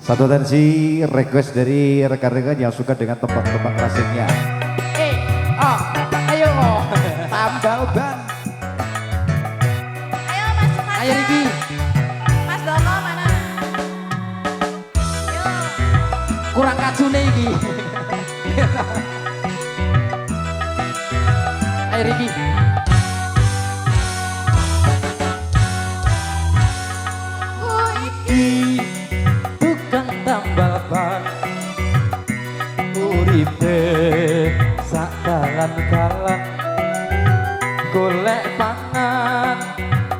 Satu tensi request dari rekan-rekan yang suka dengan tembang-tembang klasiknya. Ayo Tambal ban. Ayo Mas, Mas. Ayo Riki. Mas Dono mana? Yuk. Kurang kacune iki. Ayo Riki. Ku iki Tukang tambal ban uripe sak dalan-dalan golek pangan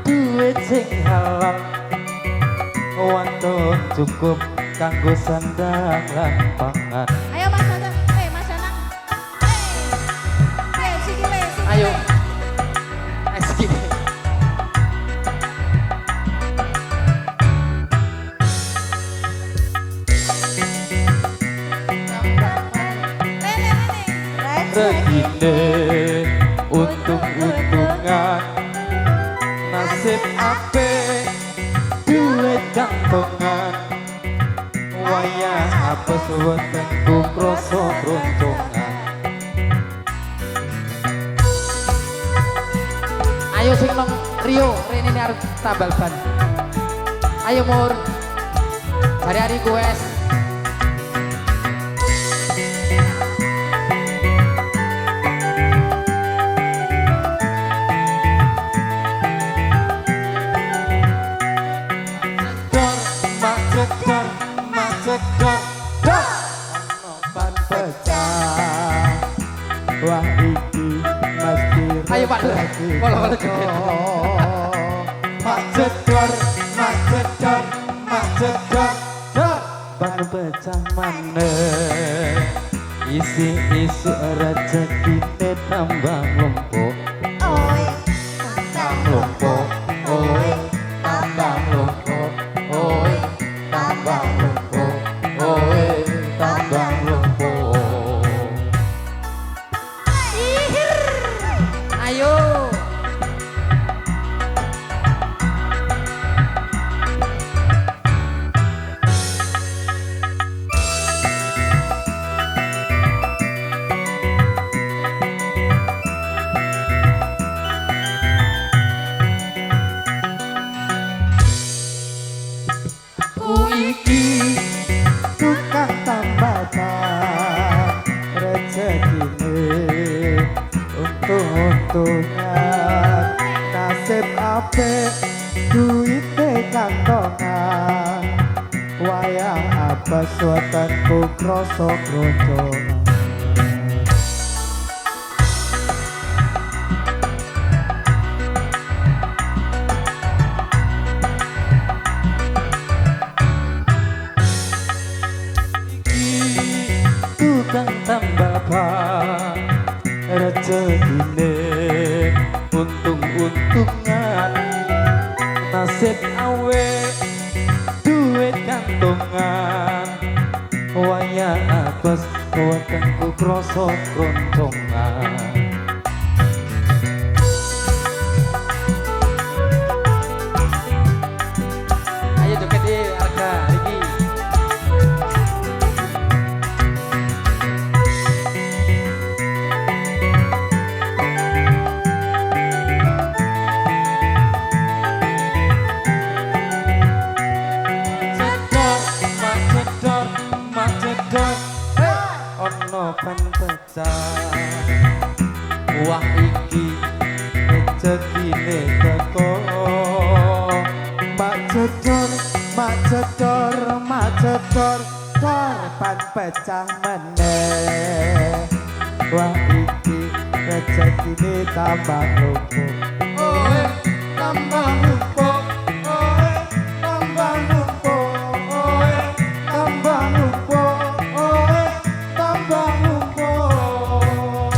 duit sing halal wantun cukup kanggo sandang lan pangan. Ayo Mas Danang. Mas Danang. Siki le, siki Ayo. le. Segini. Regine untung-untungan nasib apik duit kantongan wayah apes wetengku krasa broncongan. Ayo sing nang Rio rene arep tambal ban. Ayo Mur. Hari-hari kues. Wah iki mesti Ayo Pak, bola-bola gede. Macet dor. Ban pecah maneh isi-isi rezekine tambah lumpuk. Oi. Lumpuk, oi, tambah lumpuk, oi, tambah lumpuk, oi, tambah lumpuk. Ayo. Ku iki tukang tambal ban rezekine untung-untungan nasib apik duite kantongan wayang apes wetengku krasa broncongan. Tukang tambal ban rezekine untung-untungan nasib awe duit kantongan wayang apes wetengku krasa broncongan. Ayo joget harga Riki. Ono ban pecah wah iki rezekine teko macet dor ban pecah meneh wah iki rezekine tambah lumpuk tambah lumpuk tambah lumpuk tambah lumpuk tambah lumpuk.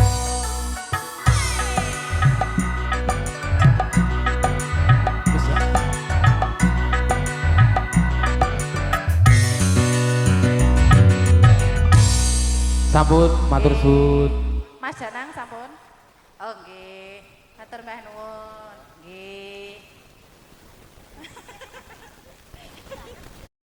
Sambut matur suwun. Mas Danang sampun. Oh nggih. Matur mbah nuwun.